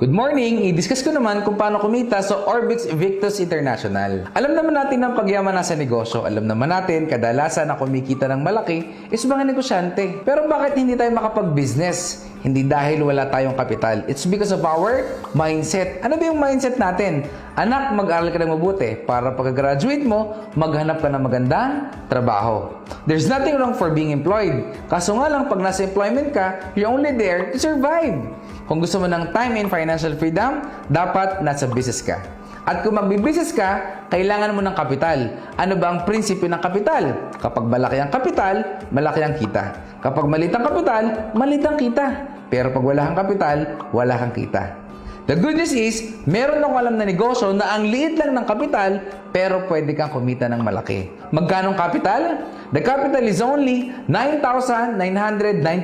Good morning! I-discuss ko naman kung paano kumita sa Orbix Victus International. Alam naman natin ang pagyaman nasa negosyo. Alam naman natin, kadalasan na kumikita ng malaki is mga negosyante. Pero bakit hindi tayo makapag-business? Hindi dahil wala tayong kapital. It's because of our mindset. Ano ba yung mindset natin? Anak, mag-aral ka ng mabuti para pagka-graduate mo, maghanap ka ng magandang trabaho. There's nothing wrong for being employed. Kaso nga lang, pag nasa employment ka, you're only there to survive. Kung gusto mo ng time and financial freedom, dapat nasa business ka. At kung magbi-business ka, kailangan mo ng kapital. Ano ba ang prinsipyo ng kapital? Kapag malaki ang kapital, malaki ang kita. Kapag maliit ang kapital, maliit ang kita. Pero pag wala kang kapital, wala kang kita. The good news is, meron akong alam na negosyo na ang liit lang ng kapital, pero pwede kang kumita ng malaki. Magkano ang kapital? The capital is only 9,990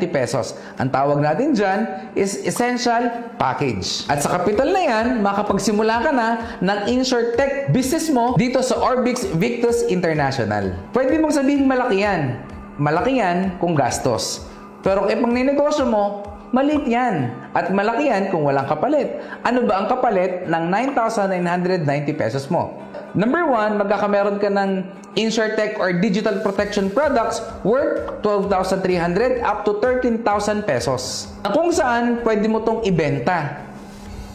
pesos. Ang tawag natin dyan is essential package. At sa kapital na yan, makapagsimula ka na ng InsurTech business mo dito sa Orbix Victus International. Pwede mong sabihin malaki yan. Malaki yan kung gastos. Pero kung ipang ninegosyo mo, maliit yan. At malaki yan kung walang kapalit. Ano ba ang kapalit ng 9,990 pesos mo? Number 1, magkakameron ka ng InsurTech or digital protection products worth 12,300 up to 13,000 pesos. Na kung saan, pwede mo tong ibenta.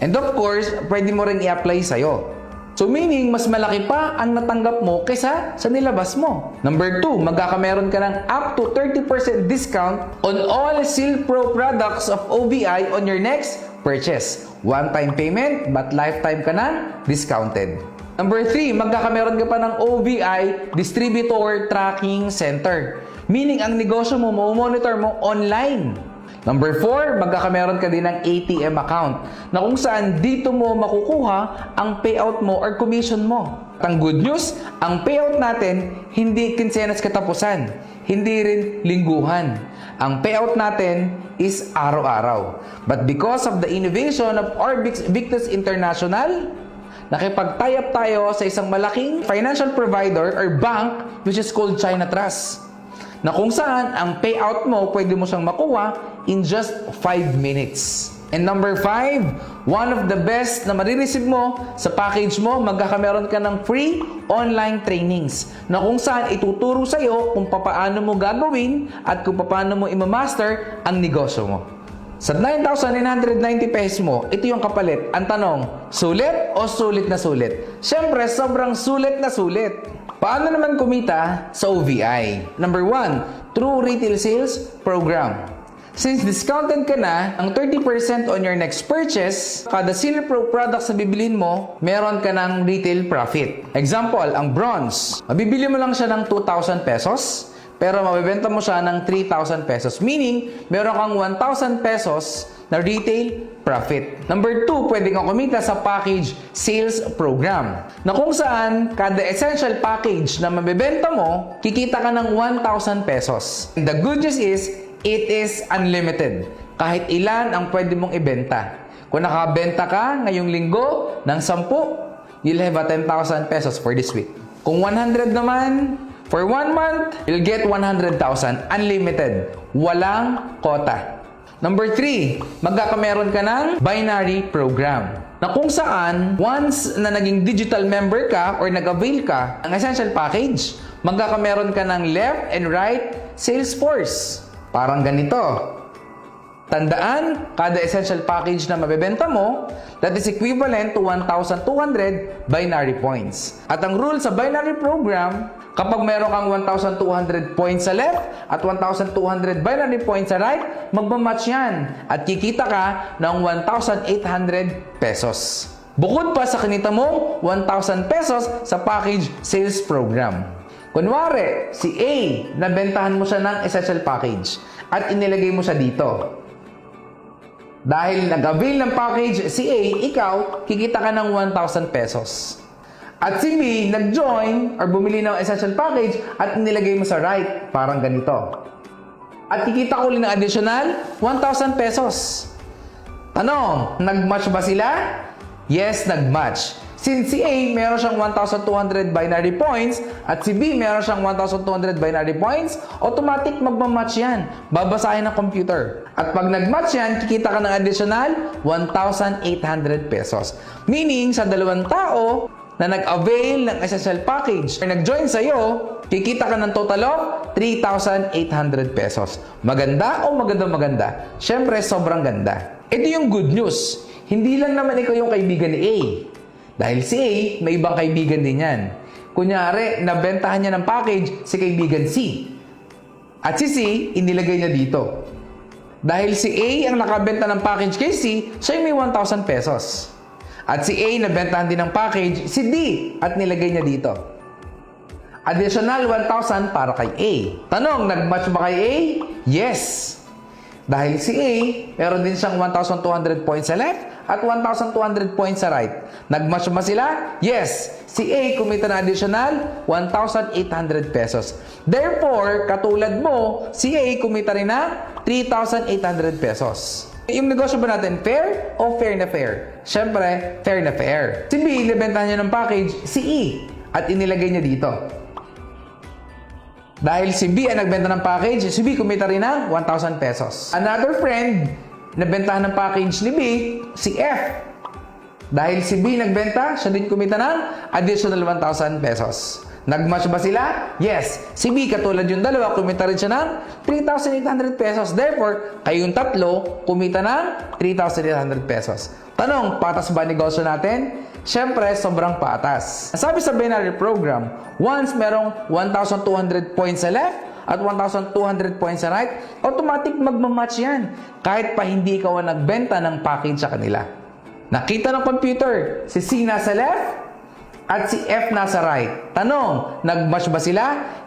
And of course, pwede mo rin i-apply sa'yo. So meaning, mas malaki pa ang natanggap mo kaysa sa nilabas mo. Number 2, magkakameron ka ng up to 30% discount on all SealPro products of OBI on your next purchase. One-time payment, but lifetime ka na discounted. Number 3, magkakameron ka pa ng OBI Distributor Tracking Center. Meaning, ang negosyo mo, monitor mo online. Number 4, magkakameron ka din ng ATM account na kung saan dito mo makukuha ang payout mo or commission mo. At ang good news, ang payout natin hindi kinsenas katapusan, hindi rin lingguhan. Ang payout natin is araw-araw. But because of the innovation of Orbix Victus International, nakipag-tie-up tayo sa isang malaking financial provider or bank which is called China Trust, na kung saan ang payout mo, pwede mo siyang makuha in just 5 minutes. And number 5, one of the best na marireceive mo sa package mo, magkakameron ka ng free online trainings na kung saan ituturo sa'yo kung paano mo gagawin at kung paano mo imamaster ang negosyo mo. Sa 9,990 pesos mo, ito yung kapalit. Ang tanong, sulit o sulit na sulit? Siyempre, sobrang sulit na sulit. Paano naman kumita sa OVI? Number 1, through retail sales program. Since discounted ka na ang 30% on your next purchase, kada SealPro products na bibilhin mo, meron ka ng retail profit. Example, ang bronze. Mabibili mo lang siya ng 2,000 pesos, pero mabibenta mo siya ng 3,000 pesos. Meaning, meron kang 1,000 pesos na retail profit. Number 2, pwede kang kumita sa package sales program, na kung saan kada essential package na mabibenta mo, kikita ka ng 1,000 pesos. And the good news is, it is unlimited. Kahit ilan ang pwede mong ibenta. Kung nakabenta ka ngayong linggo ng 10, you'll have a 10,000 pesos for this week. Kung 100 naman, for 1 month, you'll get 100,000. Unlimited. Walang kota. Number 3, magkakameron ka ng binary program, na kung saan, once na naging digital member ka or nag-avail ka ng essential package, magkakameron ka ng left and right sales force. Parang ganito. Tandaan, kada essential package na mabebenta mo, that is equivalent to 1,200 binary points. At ang rule sa binary program, kapag meron kang 1,200 points sa left at 1,200 binary points sa right, magmamatch yan. At kikita ka ng 1,800 pesos. Bukod pa sa kinita mo, 1,000 pesos sa package sales program. Kunwari, si A, nabentahan mo siya ng essential package at inilagay mo siya dito. Dahil nag-avail ng package si A, ikaw, kikita ka ng 1,000 pesos. At si B, nag-join or bumili ng essential package at nilagay mo sa right. Parang ganito. At kikita ko ulit ng additional 1,000 pesos. Tanong, nag-match ba sila? Yes, nag-match. Since si A meron siyang 1,200 binary points at si B meron siyang 1,200 binary points, automatic magmamatch yan. Babasahin ng computer. At pag nagmatch yan, kikita ka ng additional 1,800 pesos. Meaning, sa dalawang tao na nag-avail ng essential package or nag-join sa'yo, kikita ka ng total of 3,800 pesos. Maganda o maganda? Siyempre, sobrang ganda. Ito yung good news. Hindi lang naman ikaw yung kaibigan ni A. Dahil si A, may ibang kaibigan din yan. Kunyari, nabentahan niya ng package si kaibigan C. At si C, inilagay niya dito. Dahil si A ang nakabenta ng package kay C, siya may 1,000 pesos. At si A, nabentahan din ng package si D at nilagay niya dito. Additional 1,000 para kay A. Tanong, nag-match ba kay A? Yes! Dahil si A, meron din siyang 1,200 points sa left at 1,200 points sa right. Nag-match ba sila? Yes! Si A kumita na additional 1,800 pesos. Therefore, katulad mo, si A kumita rin na 3,800 pesos. Yung negosyo ba natin, fair o fair na fair? Siyempre, fair na fair. Si B, nabentahan niya ng package si E at inilagay niya dito. Dahil si B ang nagbenta ng package, si B kumita rin ng 1,000 pesos. Another friend, nabentahan ng package ni B, si F. Dahil si B nagbenta, siya din kumita ng additional 1,000 pesos. Nagmatch ba sila? Yes. Si B, katulad yung dalawa, kumita rin siya ng 3,800 pesos. Therefore, kayong tatlo, kumita ng 3,800 pesos. Tanong, patas ba negosyo natin? Siyempre, sobrang patas. Sabi sa binary program, once merong 1,200 points sa left at 1,200 points sa right, automatic magmamatch yan. Kahit pa hindi ikaw ang nagbenta ng package sa kanila. Nakita ng computer, si C nasa left at si F nasa right. Tanong, nag-match ba sila?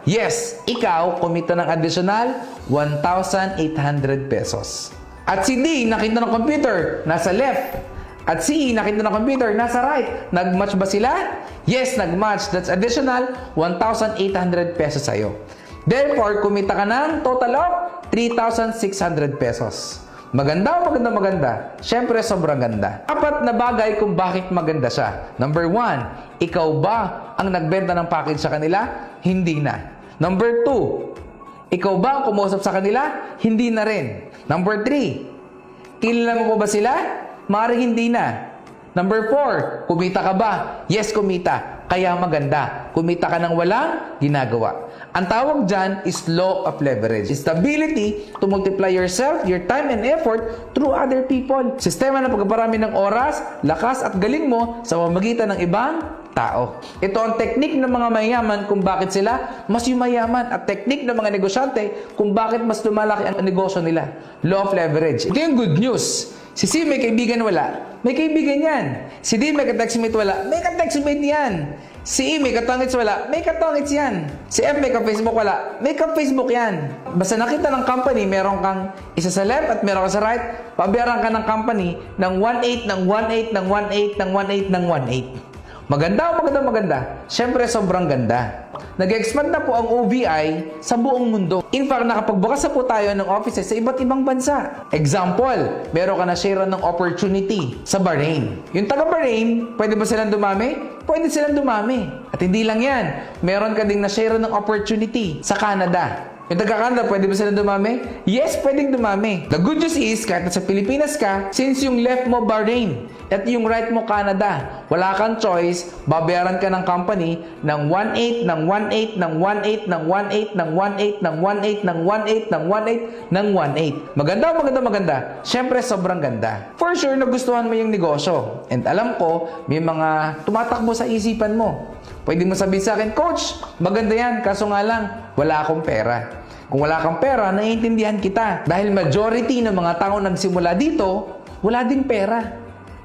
Yes, ikaw kumita ng additional 1,800 pesos. At si D, nakita ng computer, nasa left. At si E, nakita ng computer, nasa right. Nag-match ba sila? Yes, nag-match. That's additional 1,800 pesos sa'yo. Therefore, kumita ka ng total of 3,600 pesos. Maganda o maganda? Siyempre, sobrang ganda. Apat na bagay kung bakit maganda siya. Number 1, ikaw ba ang nagbenta ng package sa kanila? Hindi na. Number 2, ikaw ba ang kumusap sa kanila? Hindi na rin. Number 3, kilala mo ba sila? Maaaring hindi na. Number 4, kumita ka ba? Yes, kumita. Kaya maganda. Kumita ka ng walang ginagawa. Ang tawag dyan is law of leverage. It's the ability to multiply yourself, your time and effort through other people. Sistema ng pagpaparami ng oras, lakas at galing mo sa pamamagitan ng ibang tao. Ito ang teknik ng mga mayaman kung bakit sila mas yumayaman at teknik ng mga negosyante kung bakit mas lumalaki ang negosyo nila. Law of leverage. Ito yung good news. Si C may kaibigan wala, may kaibigan yan. Si D may ka-textmate wala, may ka-textmate yan. Si E may katongits wala, may katongits yan. Si F may ka-Facebook wala, may ka-Facebook yan. Basta nakita ng company, meron kang isa sa left at meron ka sa right, pabayaran ka ng company ng 1/8 ng 1/8 ng 1/8 ng 1/8 ng 1/8. Maganda o maganda? Siyempre, sobrang ganda. Nag-expand na po ang OVI sa buong mundo. In fact, nakapagbukas na po tayo ng offices sa iba't ibang bansa. Example, meron ka na share ng opportunity sa Bahrain. Yung taga Bahrain, pwede ba silang dumami? Pwede silang dumami. At hindi lang yan, meron ka ding na share ng opportunity sa Canada. Yung taga-Canada, pwede ba silang dumami? Yes, pwedeng dumami. The good news is, kahit nasa Pilipinas ka, since yung left mo Bahrain at yung right mo Canada, wala kang choice, babayaran ka ng company ng 1/8 ng 1/8 ng 1/8 ng 1/8 ng 1/8 ng 1/8 ng 1/8 ng 1/8 ng 1/8. Maganda? Siyempre, sobrang ganda. For sure, nagustuhan mo yung negosyo. And alam ko, may mga tumatakbo sa isipan mo. Pwede mo sabihin sa akin, Coach, maganda yan, kaso nga lang, wala akong pera. Kung wala kang pera, naiintindihan kita. Dahil majority ng mga tao nagsimula dito, wala din pera.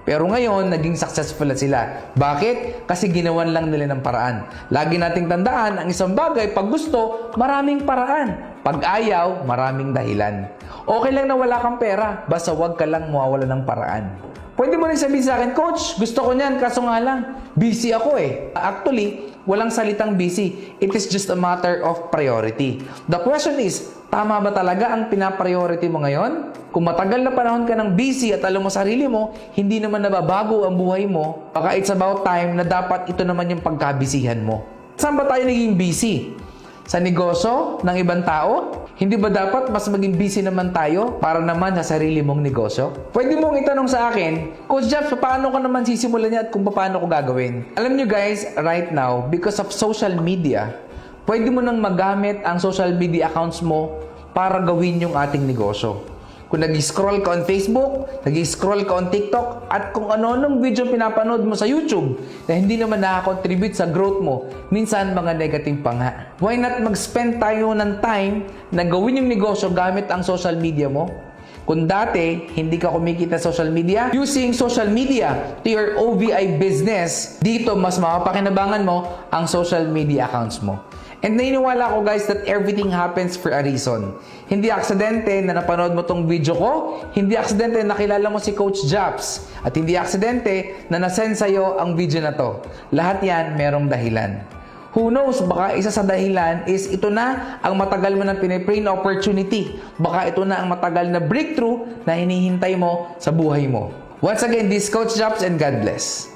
Pero ngayon, naging successful na sila. Bakit? Kasi ginawan lang nila ng paraan. Lagi nating tandaan, ang isang bagay, pag gusto, maraming paraan. Pag ayaw, maraming dahilan. Okay lang na wala kang pera, basta wag ka lang mawawala ng paraan. Pwede mo rin sabihin sa akin, Coach, gusto ko niyan, kaso nga lang, busy ako eh. Actually, walang salitang busy. It is just a matter of priority. The question is, Tama ba talaga ang pinapriority mo ngayon? Kung matagal na panahon ka ng busy at alam mo sarili mo, hindi naman nababago ang buhay mo, baka it's about time na dapat ito naman yung pagkabisihan mo. Saan ba tayo naging busy? Sa negosyo ng ibang tao? Hindi ba dapat mas maging busy naman tayo para naman sa sarili mong negosyo? Pwede mong itanong sa akin, Coach Jeff, paano ko naman sisimulan niya at kung paano ko gagawin? Alam nyo guys, right now, because of social media, pwede mo nang magamit ang social media accounts mo para gawin yung ating negosyo. Kung nag-scroll ka on Facebook, nag-scroll ka on TikTok, at kung ano-anong video pinapanood mo sa YouTube na hindi naman nakakontribute sa growth mo, minsan mga negative pa nga. Why not mag-spend tayo ng time na gawin yung negosyo gamit ang social media mo? Kung dati, hindi ka kumikita sa social media, using social media to your OVI business, dito mas mapapakinabangan mo ang social media accounts mo. And naniniwala ko guys that everything happens for a reason. Hindi aksidente na napanood mo tong video ko, hindi aksidente na nakilala mo si Coach Japs, at hindi aksidente na nasend sa'yo ang video na to. Lahat yan merong dahilan. Who knows, baka isa sa dahilan is ito na ang matagal mo nang pinipray na opportunity. Baka ito na ang matagal na breakthrough na hinihintay mo sa buhay mo. Once again, this is Coach Japs and God bless.